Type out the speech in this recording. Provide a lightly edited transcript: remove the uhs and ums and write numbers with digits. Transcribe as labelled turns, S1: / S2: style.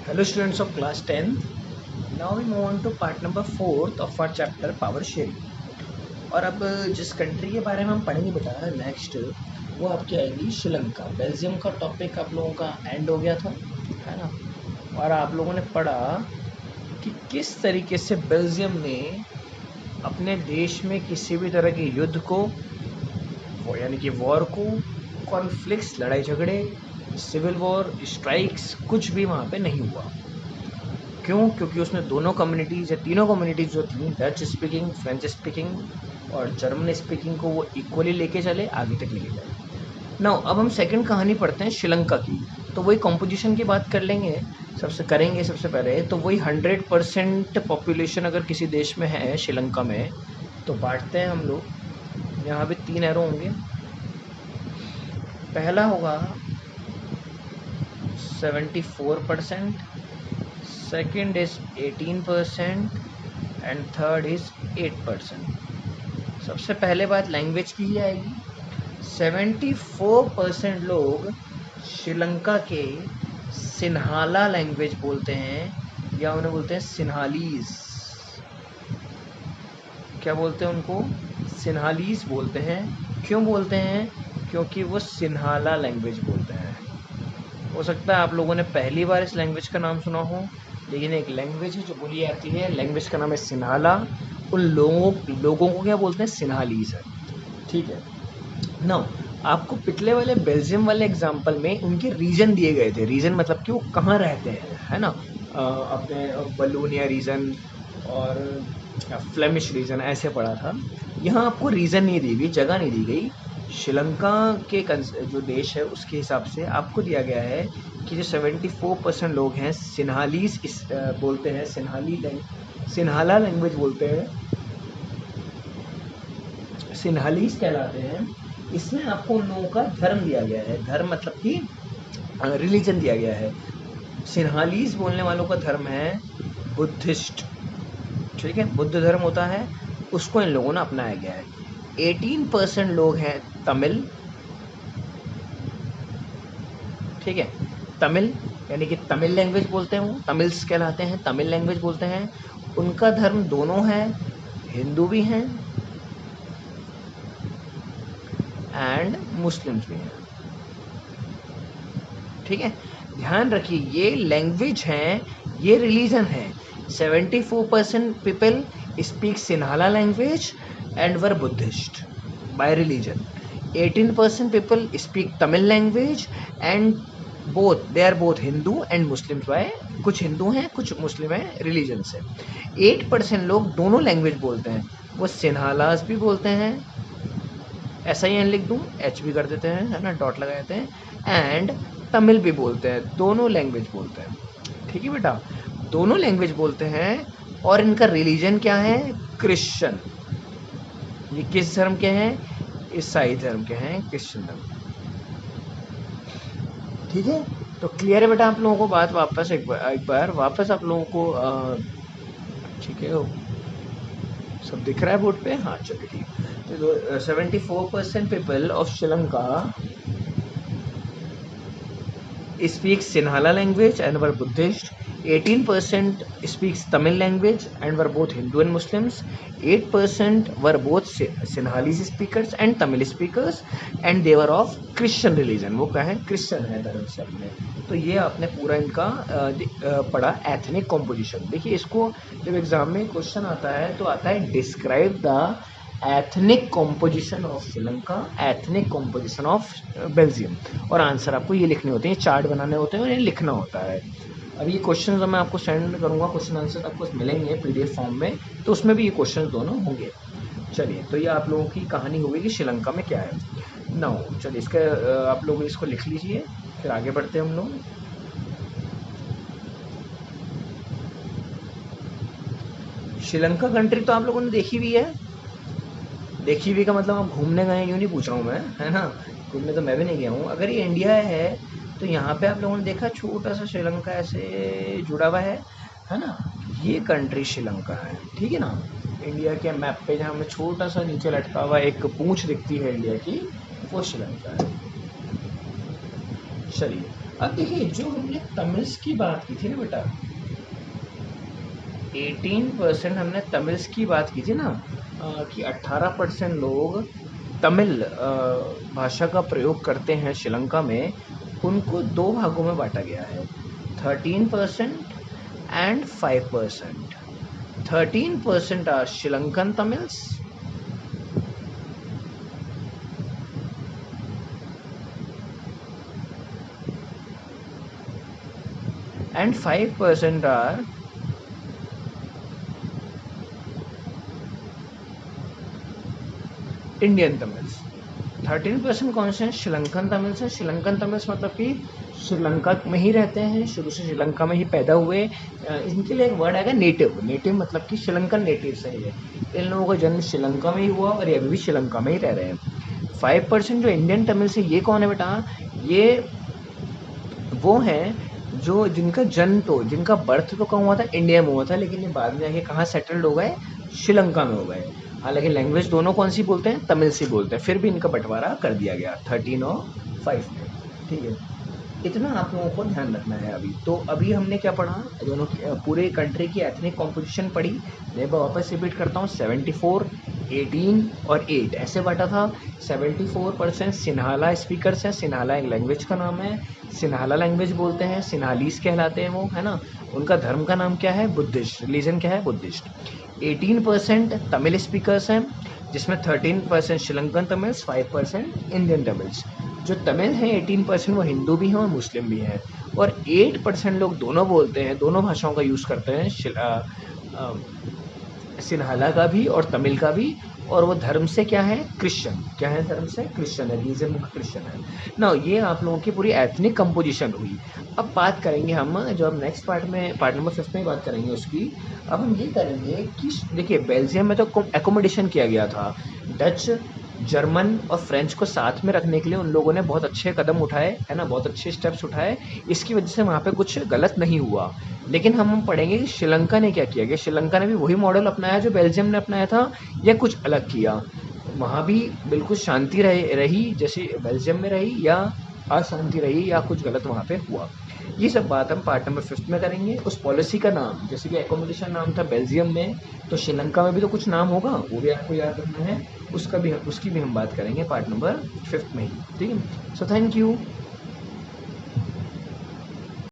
S1: Hello students of class 10th. Now we move on to part number 4th of our chapter power sharing. और अब जिस country के बारे में हम पढ़ेंगे बेटा नेक्स्ट वो आपकी आएगी श्रीलंका। बेल्जियम का टॉपिक आप लोगों का एंड हो गया था, है ना। और आप लोगों ने पढ़ा कि किस तरीके से बेल्जियम ने अपने देश में किसी भी तरह के युद्ध को यानी कि वॉर को, कॉन्फ्लिक्ट्स, लड़ाई झगड़े, सिविल वॉर, स्ट्राइक्स, कुछ भी वहाँ पे नहीं हुआ। क्यों? क्योंकि उसमें दोनों कम्युनिटीज़ या तीनों कम्युनिटीज़ जो थी, डच स्पीकिंग, फ्रेंच स्पीकिंग और जर्मन स्पीकिंग को वो इक्वली लेके चले, आगे तक लेके गए। नाउ अब हम सेकंड कहानी पढ़ते हैं श्रीलंका की। तो वही कॉम्पोजिशन की बात कर लेंगे, सबसे पहले तो वही 100% पॉपुलेशन अगर किसी देश में है श्रीलंका में तो बांटते हैं हम लोग। यहाँ पे 3 एरो होंगे। पहला होगा 74%, second is 18% and third is 8%। सबसे पहले बात लैंग्वेज की ही आएगी। 74% लोग श्रीलंका के सिन्हाला लैंग्वेज बोलते हैं या उन्हें बोलते हैं सिन्हालीज। क्या बोलते हैं उनको? सिन्हालीज बोलते हैं। क्यों बोलते हैं? क्योंकि वो सिन्हाला लैंग्वेज बोलते हैं। हो सकता है आप लोगों ने पहली बार इस लैंग्वेज का नाम सुना हो, लेकिन एक लैंग्वेज है जो बोली जाती है। लैंग्वेज का नाम है सिन्हाला। उन लोगों को क्या बोलते हैं? सिन्हालीज है। ठीक है ना। आपको पिछले वाले बेल्जियम वाले एग्जाम्पल में उनके रीजन दिए गए थे। रीजन मतलब कि वो कहाँ रहते हैं, है ना। अपने वलोनिया रीजन और फ्लेमिश रीजन ऐसे पढ़ा था। यहाँ आपको रीजन नहीं दी गई, जगह नहीं दी गई। श्रीलंका के जो देश है उसके हिसाब से आपको दिया गया है कि जो 74% लोग हैं सिन्हालीज बोलते हैं, सिन्हाला लैंग्वेज बोलते हैं, सिन्हालीज कहलाते हैं। इसमें आपको उन लोगों का धर्म दिया गया है। धर्म मतलब कि रिलीजन दिया गया है। सिन्हालीज बोलने वालों का धर्म है बुद्धिस्ट। ठीक है, बुद्ध धर्म होता है, उसको इन लोगों ने अपनाया गया है। 18% लोग हैं तमिल। ठीक है, तमिल यानी कि तमिल लैंग्वेज बोलते हैं, वो तमिल्स कहलाते हैं, तमिल लैंग्वेज बोलते हैं। उनका धर्म दोनों है, हिंदू भी हैं एंड मुस्लिम्स भी हैं। ठीक है, ध्यान रखिए ये लैंग्वेज हैं, ये रिलीजन है। 74% people speak Sinhala language and were Buddhist by religion. 18% people speak Tamil language and they are both Hindu and Muslims by, कुछ हिंदू हैं कुछ मुस्लिम हैं रिलीजन से। 8% लोग दोनों लैंग्वेज बोलते हैं, वो सिन्हालास भी बोलते हैं, ऐसा ही एन लिख दूँ, एच भी कर देते हैं, है ना, डॉट लगा देते हैं, एंड तमिल भी बोलते हैं, दोनों लैंग्वेज बोलते हैं। ठीक है बेटा, दोनों लैंग्वेज बोलते हैं। और इनका रिलीजन क्या है? क्रिश्चियन। ये किस धर्म के हैं? ईसाई धर्म के हैं, क्रिश्चियन धर्म। ठीक है, तो क्लियर है बेटा आप लोगों को बात? वापस एक बार वापस आप लोगों को ठीक है, सब दिख रहा है बोर्ड पे? हाँ चलिए ठीक। तो 74% people of Sri Lanka speaks Sinhala language and were Buddhist. 18% speaks Tamil language and were both Hindu and Muslims. 8% were both Sinhalese speakers and Tamil speakers and they were of Christian religion. वो क्या है? Christian है धर्म से अपने। तो ये आपने पूरा इनका पढ़ा एथनिक कॉम्पोजिशन। देखिए इसको जब एग्जाम में क्वेश्चन आता है तो आता है describe the ethnic composition of Sri Lanka, ethnic composition of Belgium. और आंसर आपको ये लिखने होते हैं, चार्ट बनाने होते हैं और ये लिखना होता है। अब ये क्वेश्चन मैं आपको सेंड करूँगा, क्वेश्चन आंसर आपको मिलेंगे पीडीएफ फॉर्म में, तो उसमें भी ये क्वेश्चन दोनों होंगे। चलिए, तो ये आप लोगों की कहानी हो गई कि श्रीलंका में क्या है। नाउ चलिए इसका आप लोग इसको लिख लीजिए, फिर आगे बढ़ते हैं हम लोग। श्रीलंका कंट्री तो आप लोगों ने देखी हुई है। देखी हुई का मतलब आप घूमने गए यूँ नहीं पूछ रहा हूँ मैं, है ना। घूमने तो मैं भी नहीं गया हूँ। अगर ये इंडिया है तो यहाँ पे आप लोगों ने देखा छोटा सा श्रीलंका ऐसे जुड़ा हुआ है ना। ये कंट्री श्रीलंका है, ठीक है ना। इंडिया के मैप पे जहाँ हमें छोटा सा नीचे लटका हुआ एक पूंछ दिखती है इंडिया की, वो श्रीलंका है। चलिए अब देखिए जो हमने तमिल्स की बात की थी ना बेटा, 18% हमने तमिल्स की बात की थी ना, कि 18% लोग तमिल भाषा का प्रयोग करते हैं श्रीलंका में। उनको दो भागों में बांटा गया है, 13% and 5%। 13% are Sri Lankan Tamils and 5% are Indian Tamils. 13% कौन से हैं? श्रीलंकन तमिल्स हैं। श्रीलंकन तमिल्स मतलब कि श्रीलंका में ही रहते हैं, शुरू से श्रीलंका में ही पैदा हुए। इनके लिए एक वर्ड आएगा नेटिव। नेटिव मतलब कि श्रीलंकन नेटिव से है। इन लोगों का जन्म श्रीलंका में ही हुआ और ये अभी भी श्रीलंका में ही रह रहे हैं। 5% जो इंडियन तमिल्स है, ये कौन है बेटा? ये वो हैं जो जिनका जन्म तो जिनका बर्थ तो कहाँ हुआ था? इंडिया में हुआ था, लेकिन ये बाद में जाके कहाँ सेटल्ड हो गए? श्रीलंका में हो गए। हालांकि लैंग्वेज दोनों कौन सी बोलते हैं? तमिल से बोलते हैं। फिर भी इनका बंटवारा कर दिया गया 13 और 5 में। ठीक है, इतना आप लोगों को ध्यान रखना है। अभी हमने क्या पढ़ा? दोनों पूरे कंट्री की एथनिक कॉम्पोजिशन पढ़ी। मैं वापस रिपीट करता हूँ, 74, 18 और 8 ऐसे बांटा था। 74% सिन्हाला स्पीकर्स हैं। सिन्हाला एक लैंग्वेज का नाम है, सिन्हाला लैंग्वेज बोलते हैं, सिन्हालीस कहलाते हैं वो, है ना। उनका धर्म का नाम क्या है? बुद्धिस्ट। रिलीजन क्या है? बुद्धिस्ट। 18% तमिल स्पीकर्स हैं, जिसमें 13% श्रीलंकन तमिल्स, 5% इंडियन तमिल्स। जो तमिल हैं 18% वो हिंदू भी हैं और मुस्लिम भी हैं। और 8% लोग दोनों बोलते हैं, दोनों भाषाओं का यूज़ करते हैं, सिन्हाला का भी और तमिल का भी। और वो धर्म से क्या है? क्रिश्चियन। क्या है? धर्म से क्रिश्चियन है, रिलीजन क्रिश्चियन है ना। ये आप लोगों की पूरी एथनिक कंपोजिशन हुई। अब बात करेंगे हम, जो अब नेक्स्ट पार्ट में, पार्ट नंबर 5 में बात करेंगे उसकी। अब हम ये करेंगे कि देखिए बेल्जियम में तो एकोमोडेशन किया गया था। डच, जर्मन और फ्रेंच को साथ में रखने के लिए उन लोगों ने बहुत अच्छे कदम उठाए, है ना, बहुत अच्छे स्टेप्स उठाए। इसकी वजह से वहाँ पे कुछ गलत नहीं हुआ। लेकिन हम पढ़ेंगे कि श्रीलंका ने क्या किया गया। श्रीलंका ने भी वही मॉडल अपनाया जो बेल्जियम ने अपनाया था, या कुछ अलग किया। वहाँ भी बिल्कुल शांति रही जैसे बेल्जियम में रही, या अशांति रही, या कुछ गलत वहाँ पे हुआ। ये सब बात हम पार्ट नंबर 5 में करेंगे। उस पॉलिसी का नाम, जैसे कि एकोमोडेशन नाम था बेल्जियम में, तो श्रीलंका में भी तो कुछ नाम होगा, वो भी आपको याद रखना है। उसकी भी हम बात करेंगे पार्ट नंबर 5 में ही। ठीक है, सो थैंक यू।